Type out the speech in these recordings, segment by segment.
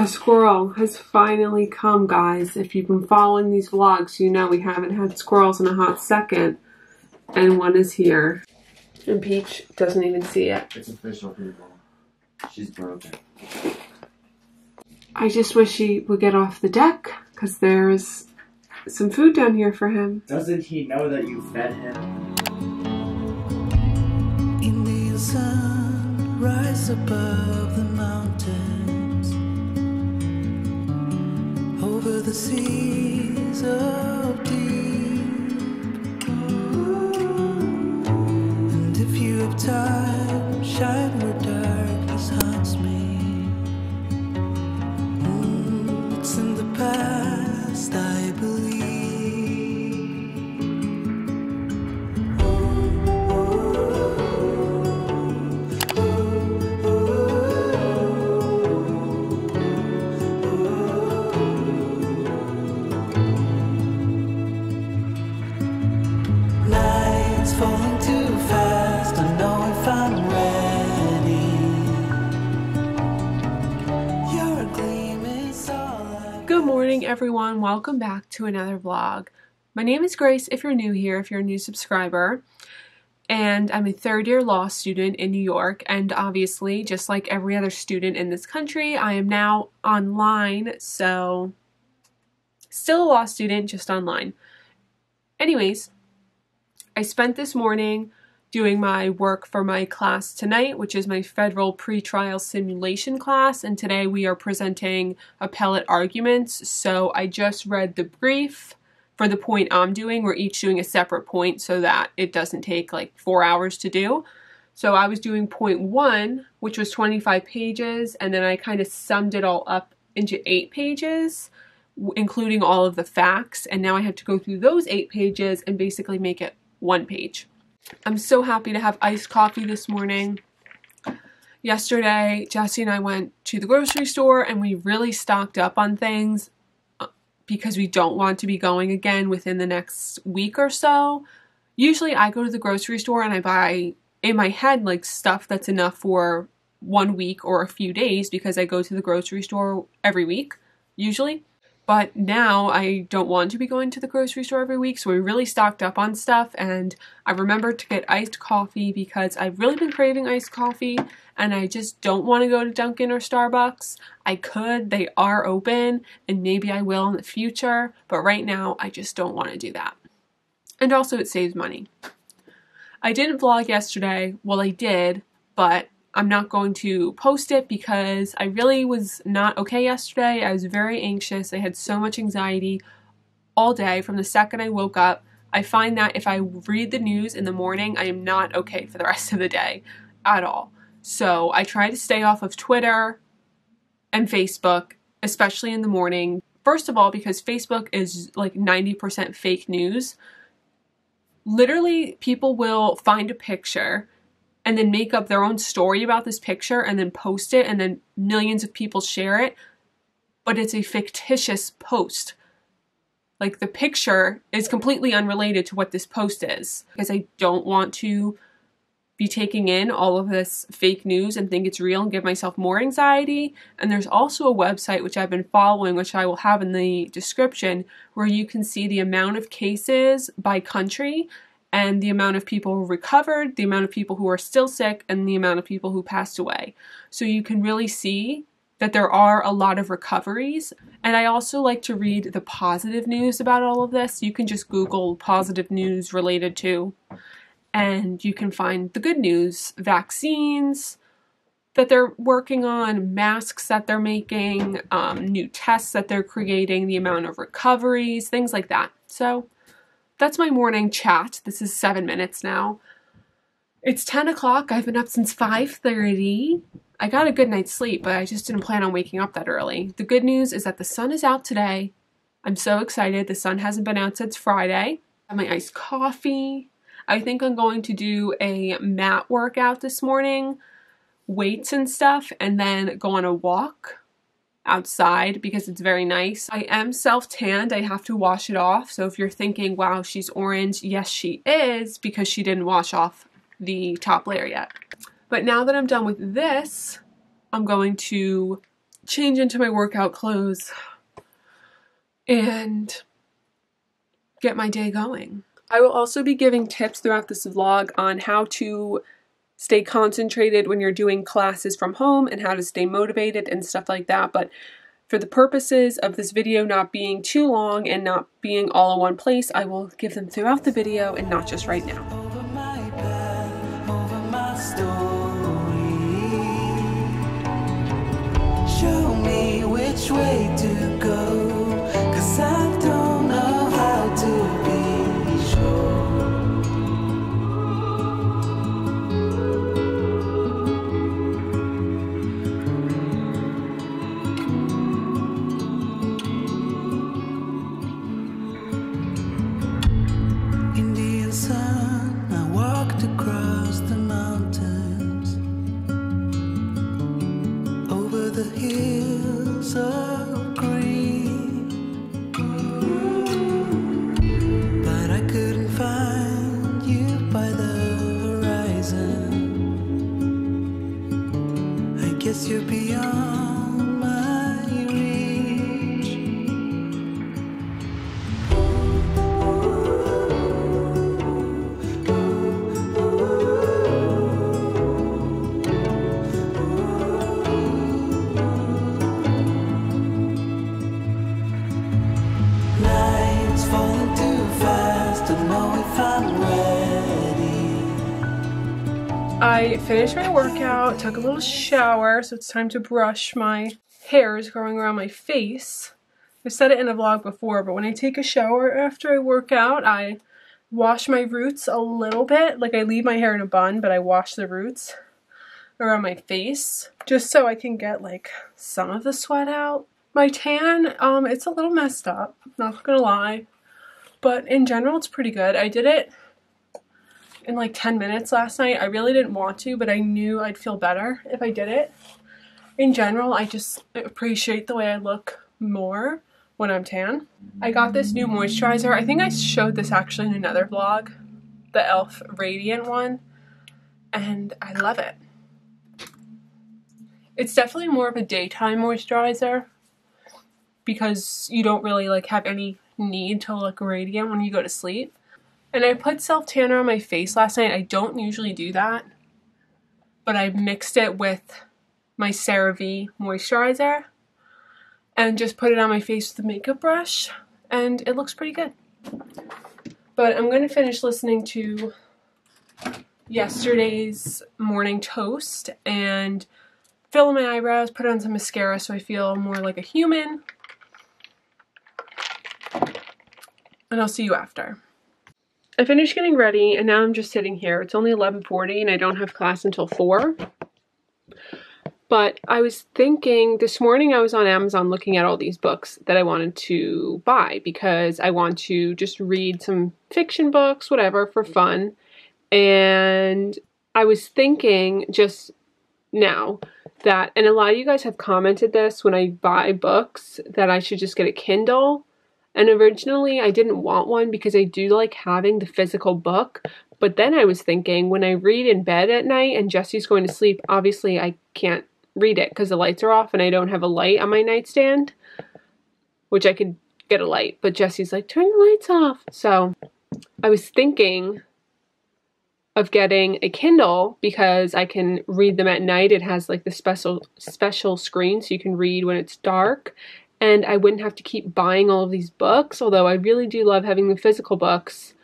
A squirrel has finally come, guys. If you've been following these vlogs, you know we haven't had squirrels in a hot second. And one is here. And Peach doesn't even see it. It's official, people. She's broken. I just wish he would get off the deck, because there's some food down here for him. Doesn't he know that you fed him? Indian sun rise above the mountains, over the seas of deep. And if you have time, shine where darkness haunts me. It's in the past, I believe. Nights falling too fast, I know if I'm ready. You're a gleaming starlight. Good morning, everyone. Welcome back to another vlog. My name is Grace, if you're new here, if you're a new subscriber. And I'm a third-year law student in New York. And obviously, just like every other student in this country, I am now online. So, still a law student, just online. Anyways, I spent this morning doing my work for my class tonight, which is my federal pretrial simulation class, and today we are presenting appellate arguments. So I just read the brief for the point I'm doing. We're each doing a separate point so that it doesn't take like 4 hours to do. So I was doing point 1, which was 25 pages, and then I kind of summed it all up into 8 pages, including all of the facts, and now I have to go through those 8 pages and basically make it 1 page. I'm so happy to have iced coffee this morning. Yesterday, Jesse and I went to the grocery store and we really stocked up on things because we don't want to be going again within the next week or so. Usually I go to the grocery store and I buy, in my head, like stuff that's enough for 1 week or a few days because I go to the grocery store every week, usually. But now I don't want to be going to the grocery store every week, so we really stocked up on stuff, and I remembered to get iced coffee because I've really been craving iced coffee, and I just don't want to go to Dunkin' or Starbucks. I could, they are open, and maybe I will in the future, but right now I just don't want to do that. And also it saves money. I didn't vlog yesterday. Well, I did, but I'm not going to post it because I really was not okay yesterday. I was very anxious. I had so much anxiety all day from the second I woke up. I find that if I read the news in the morning, I am not okay for the rest of the day at all. So I try to stay off of Twitter and Facebook, especially in the morning. First of all, because Facebook is like 90% fake news. Literally, people will find a picture and then make up their own story about this picture and then post it, and then millions of people share it, but it's a fictitious post. Like, the picture is completely unrelated to what this post is, because I don't want to be taking in all of this fake news and think it's real and give myself more anxiety. And there's also a website which I've been following, which I will have in the description, where you can see the amount of cases by country, and the amount of people who recovered, the amount of people who are still sick, and the amount of people who passed away. So you can really see that there are a lot of recoveries. And I also like to read the positive news about all of this. You can just Google positive news related to, and you can find the good news, vaccines that they're working on, masks that they're making, new tests that they're creating, the amount of recoveries, things like that. So that's my morning chat. This is 7 minutes now. It's 10 o'clock. I've been up since 5:30. I got a good night's sleep, but I just didn't plan on waking up that early. The good news is that the sun is out today. I'm so excited. The sun hasn't been out since Friday. I have my iced coffee. I think I'm going to do a mat workout this morning, weights and stuff, and then go on a walk outside because it's very nice. I am self-tanned. I have to wash it off. So if you're thinking, wow, she's orange, yes, she is, because she didn't wash off the top layer yet. But now that I'm done with this, I'm going to change into my workout clothes and get my day going. I will also be giving tips throughout this vlog on how to stay concentrated when you're doing classes from home and how to stay motivated and stuff like that. But for the purposes of this video not being too long and not being all in one place, I will give them throughout the video and not just right now. Over my path, over my story. Show me which way to go, 'cause I don't know how to be sure. Indian sun, I walked across the mountains, over the hills of green, but I couldn't find you by the horizon. I guess you're beyond my reach. Nights falling too fast, don't know if I'm ready. I finished my workout, took a little shower, so it's time to brush my hairs growing around my face. I've said it in a vlog before, but when I take a shower after I work out, I wash my roots a little bit. Like, I leave my hair in a bun, but I wash the roots around my face just so I can get like some of the sweat out. My tan, it's a little messed up, not gonna lie, but in general it's pretty good. I did it in like 10 minutes last night. I really didn't want to, but I knew I'd feel better if I did it. In general, I just appreciate the way I look more when I'm tan. I got this new moisturizer. I think I showed this actually in another vlog, the e.l.f. Radiant one, and I love it. It's definitely more of a daytime moisturizer because you don't really like have any need to look radiant when you go to sleep. And I put self-tanner on my face last night. I don't usually do that, but I mixed it with my CeraVe moisturizer and just put it on my face with a makeup brush, and it looks pretty good. But I'm going to finish listening to yesterday's morning toast and fill in my eyebrows, put on some mascara so I feel more like a human, and I'll see you after. I finished getting ready and now I'm just sitting here. It's only 11:40 and I don't have class until 4. But I was thinking, this morning I was on Amazon looking at all these books that I wanted to buy because I want to just read some fiction books, whatever, for fun. And I was thinking just now that, and a lot of you guys have commented this when I buy books, that I should just get a Kindle. And originally I didn't want one because I do like having the physical book. But then I was thinking, when I read in bed at night and Jesse's going to sleep, obviously I can't read it because the lights are off and I don't have a light on my nightstand, which I could get a light, but Jesse's like, turn the lights off. So I was thinking of getting a Kindle because I can read them at night. It has like the special screen so you can read when it's dark, and I wouldn't have to keep buying all of these books. Although I really do love having the physical books,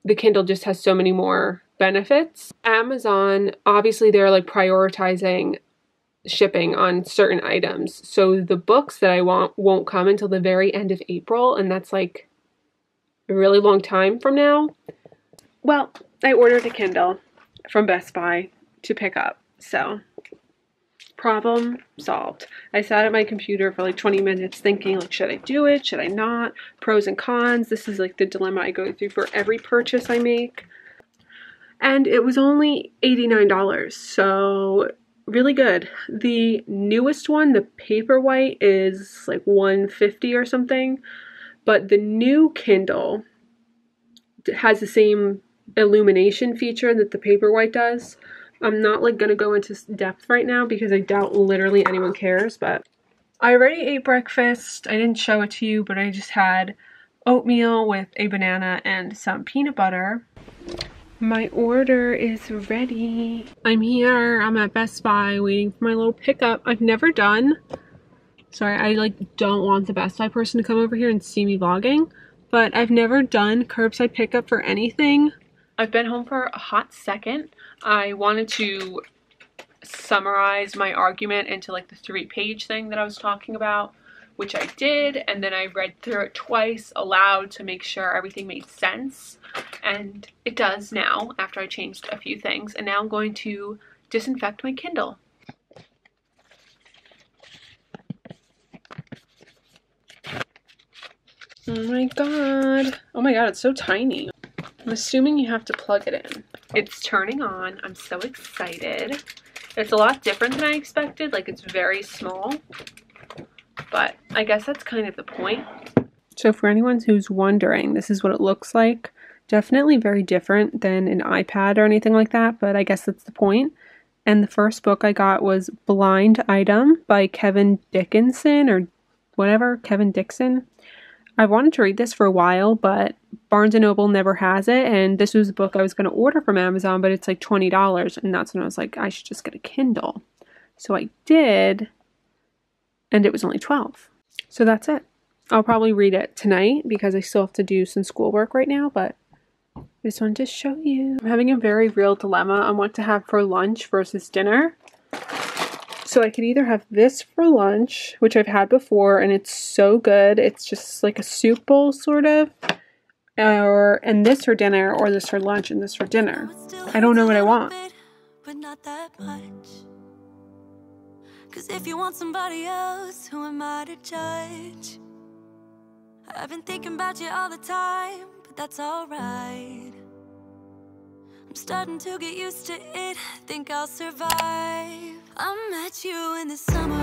the Kindle just has so many more benefits. Amazon, obviously they're like prioritizing shipping on certain items, so the books that I want won't come until the very end of April, and that's like a really long time from now. Well, I ordered a Kindle from Best Buy to pick up, so problem solved. I sat at my computer for like 20 minutes thinking, like, should I do it? Should I not? Pros and cons. This is like the dilemma I go through for every purchase I make. And it was only $89, so really good. The newest one, the Paperwhite, is like $150 or something, but the new Kindle has the same illumination feature that the Paperwhite does, I'm not like gonna go into depth right now because I doubt literally anyone cares, but I already ate breakfast. I didn't show it to you, but I just had oatmeal with a banana and some peanut butter. My order is ready. I'm here. I'm at Best Buy waiting for my little pickup. I've never done. Sorry, I like don't want the Best Buy person to come over here and see me vlogging, but I've never done curbside pickup for anything. I've been home for a hot second. I wanted to summarize my argument into like the 3-page thing that I was talking about, which I did, and then I read through it twice aloud to make sure everything made sense, and it does now after I changed a few things. And now I'm going to disinfect my Kindle. Oh my god, it's so tiny. I'm assuming you have to plug it in. It's turning on. I'm so excited. It's a lot different than I expected. Like, it's very small, but I guess that's kind of the point. So for anyone who's wondering, this is what it looks like. Definitely very different than an iPad or anything like that, but I guess that's the point. And the first book I got was Blind Item by Kevin Dickinson or whatever, Kevin Dixon. I wanted to read this for a while, but Barnes & Noble never has it, and this was a book I was going to order from Amazon, but it's like $20, and that's when I was like, I should just get a Kindle. So I did, and it was only $12. So that's it. I'll probably read it tonight because I still have to do some schoolwork right now, but I just wanted to show you. I'm having a very real dilemma on what to have for lunch versus dinner. So I could either have this for lunch, which I've had before, and it's so good. It's just like a soup bowl, sort of. And this for dinner, or this for lunch, and this for dinner. I don't know what I want. But not that much. 'Cause if you want somebody else, who am I to judge? I've been thinking about you all the time, but that's alright. I'm starting to get used to it, think I'll survive. I met you in the summer,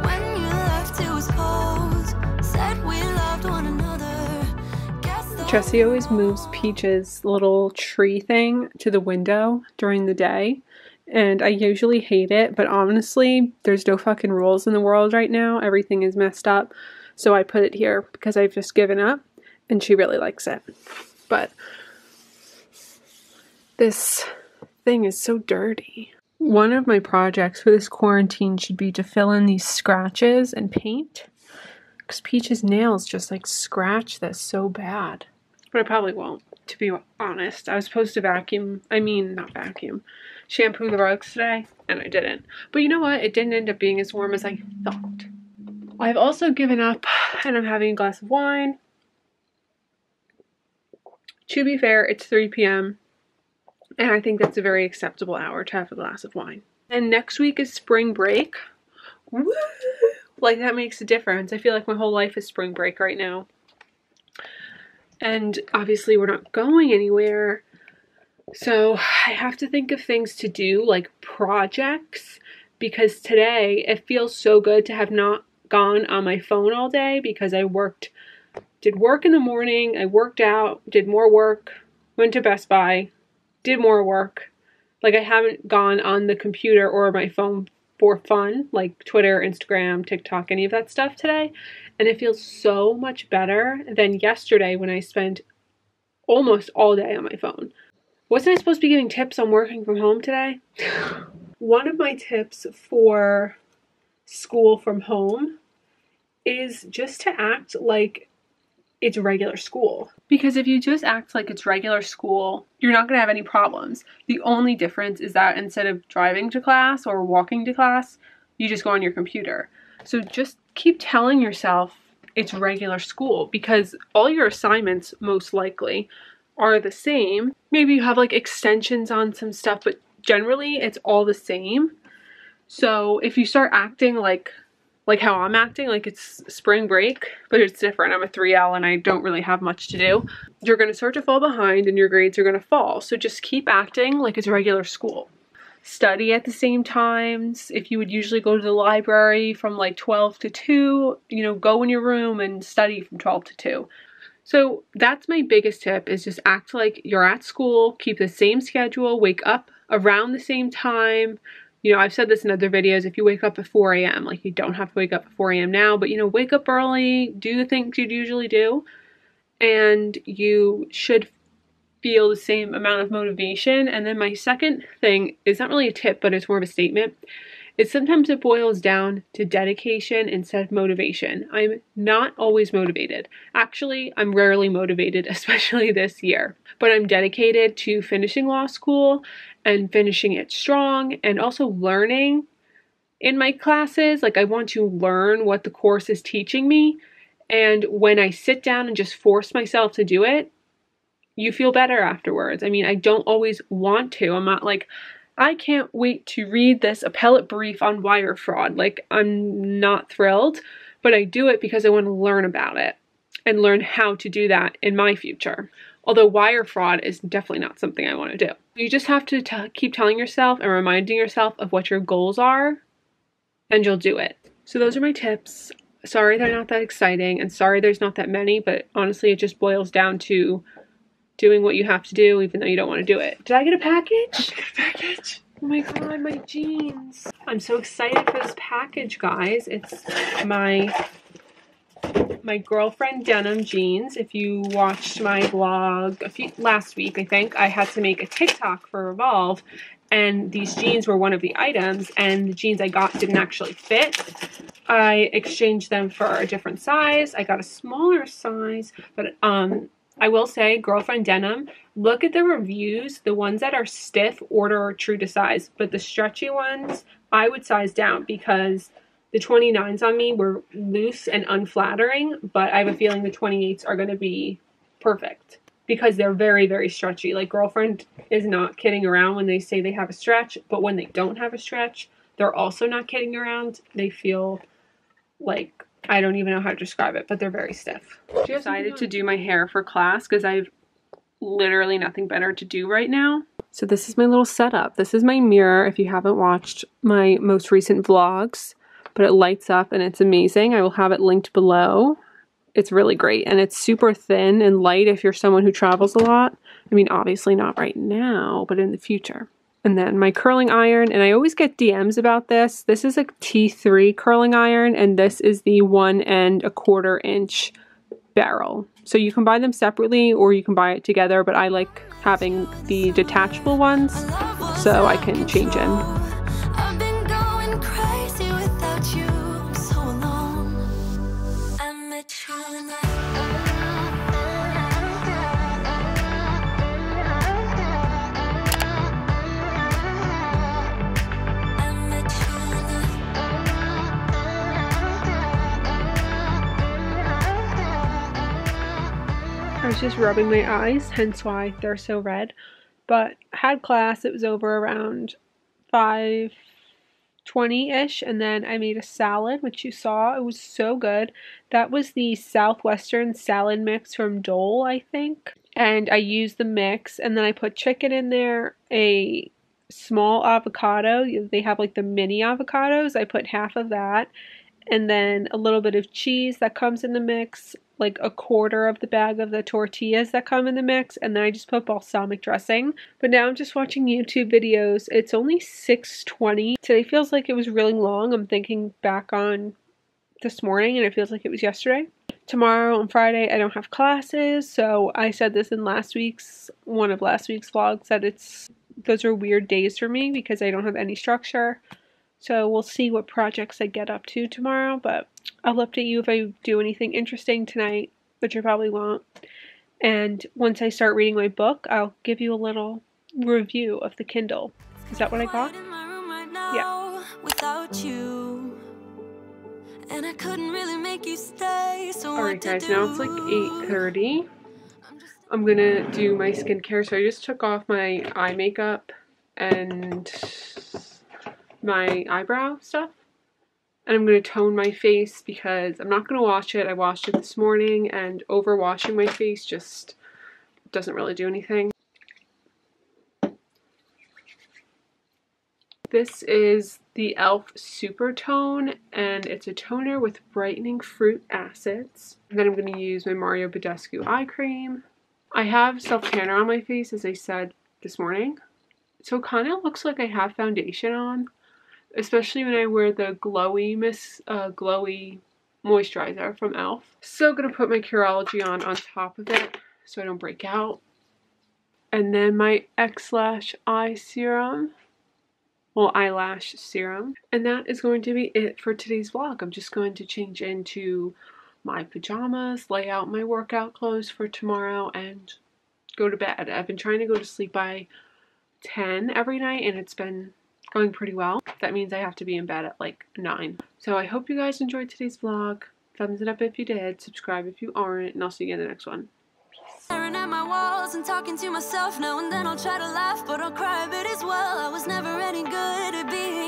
when you left it was cold. Said we loved one another. Jesse always moves Peach's little tree thing to the window during the day, and I usually hate it, but honestly, there's no fucking rules in the world right now. Everything is messed up, so I put it here because I've just given up, and she really likes it. But this thing is so dirty. One of my projects for this quarantine should be to fill in these scratches and paint, because Peach's nails just like scratch this so bad. But I probably won't, to be honest. I was supposed to shampoo the rugs today, and I didn't. But you know what? It didn't end up being as warm as I thought. I've also given up, and I'm having a glass of wine. To be fair, it's 3 p.m., and I think that's a very acceptable hour to have a glass of wine. And next week is spring break. Woo! Like, that makes a difference. I feel like my whole life is spring break right now. And obviously we're not going anywhere. So I have to think of things to do, like projects, because today it feels so good to have not gone on my phone all day, because I did work in the morning, I worked out, did more work, went to Best Buy, did more work. Like, I haven't gone on the computer or my phone for fun, like Twitter, Instagram, TikTok, any of that stuff today. And it feels so much better than yesterday when I spent almost all day on my phone. Wasn't I supposed to be giving tips on working from home today? One of my tips for school from home is just to act like it's regular school. Because if you just act like it's regular school, you're not going to have any problems. The only difference is that instead of driving to class or walking to class, you just go on your computer. So just keep telling yourself it's regular school, because all your assignments most likely are the same. Maybe you have like extensions on some stuff, but generally it's all the same. So if you start acting like how I'm acting, like it's spring break, but it's different. I'm a 3L and I don't really have much to do. You're going to start to fall behind and your grades are going to fall. So just keep acting like it's regular school. Study at the same times. If you would usually go to the library from like 12 to 2, go in your room and study from 12 to 2. So that's my biggest tip, is just act like you're at school, keep the same schedule, wake up around the same time. You know, I've said this in other videos, if you wake up at 4 a.m., like you don't have to wake up at 4 a.m. now, but you know, wake up early, do the things you'd usually do, and you should feel the same amount of motivation. And then my second thing is not really a tip, but it's more of a statement. It's sometimes it boils down to dedication instead of motivation. I'm not always motivated. Actually, I'm rarely motivated, especially this year. But I'm dedicated to finishing law school and finishing it strong, and also learning in my classes. Like, I want to learn what the course is teaching me. And when I sit down and just force myself to do it, you feel better afterwards. I mean, I don't always want to. I'm not like, I can't wait to read this appellate brief on wire fraud. Like, I'm not thrilled, but I do it because I want to learn about it and learn how to do that in my future. Although wire fraud is definitely not something I want to do. You just have to keep telling yourself and reminding yourself of what your goals are, and you'll do it. So those are my tips. Sorry they're not that exciting, and sorry there's not that many, but honestly it just boils down to doing what you have to do even though you don't want to do it. Did I get a package? Package. Oh my god, my jeans. I'm so excited for this package, guys. It's my girlfriend denim jeans. If you watched my vlog last week, I think, I had to make a TikTok for Revolve, and these jeans were one of the items, and the jeans I got didn't actually fit. I exchanged them for a different size. I got a smaller size, but I will say, girlfriend denim, look at the reviews. The ones that are stiff, order true to size, but the stretchy ones, I would size down, because the 29s on me were loose and unflattering, but I have a feeling the 28s are going to be perfect because they're very, very stretchy. Like, girlfriend is not kidding around when they say they have a stretch, but when they don't have a stretch, they're also not kidding around. They feel like, I don't even know how to describe it, but they're very stiff. I decided to do my hair for class because I have literally nothing better to do right now. So this is my little setup. This is my mirror if you haven't watched my most recent vlogs, but it lights up and it's amazing. I will have it linked below. It's really great, and it's super thin and light if you're someone who travels a lot. I mean, obviously not right now, but in the future. And then my curling iron, and I always get DMs about this. This is a T3 curling iron, and this is the 1 1/4 inch barrel. So you can buy them separately or you can buy it together, but I like having the detachable ones so I can change in. I've been going crazy without you. I'm so alone. I met you in the I was just rubbing my eyes, hence why they're so red. But had class, it was over around 5:20-ish, and then I made a salad, which you saw. It was so good. That was the Southwestern salad mix from Dole, I think. And I used the mix, and then I put chicken in there, a small avocado. They have like the mini avocados. I put half of that, and then a little bit of cheese that comes in the mix, like a quarter of the bag of the tortillas that come in the mix, and then I just put balsamic dressing. But now I'm just watching YouTube videos. It's only 6:20. Today feels like it was really long. I'm thinking back on this morning, and it feels like it was yesterday. Tomorrow on Friday, I don't have classes, so I said this in one of last week's vlogs, that those are weird days for me because I don't have any structure. So we'll see what projects I get up to tomorrow, but I'll update you if I do anything interesting tonight, which I probably won't. And once I start reading my book, I'll give you a little review of the Kindle. Is that what I got? Yeah. Without you, and I couldn't really make you stay. So alright guys, now it's like 8:30. I'm gonna do my skincare. So I just took off my eye makeup and my eyebrow stuff, and I'm going to tone my face because I'm not going to wash it. I washed it this morning, and over washing my face just doesn't really do anything. This is the e.l.f. Super Tone, and it's a toner with brightening fruit acids. And then I'm going to use my Mario Badescu eye cream. I have self-tanner on my face, as I said this morning. So it kind of looks like I have foundation on, especially when I wear the glowy moisturizer from e.l.f. So gonna put my Curology on top of it so I don't break out. And then my X-Lash eye serum. Well, eyelash serum. And that is going to be it for today's vlog. I'm just going to change into my pajamas, lay out my workout clothes for tomorrow, and go to bed. I've been trying to go to sleep by 10 every night, and it's been going pretty well. That means I have to be in bed at like 9. So I hope you guys enjoyed today's vlog. Thumbs it up if you did, subscribe if you aren't, and I'll see you in the next one. Staring at my walls and talking to myself now and then. I'll try to laugh, but I'll cry a bit as well. I was never any good at being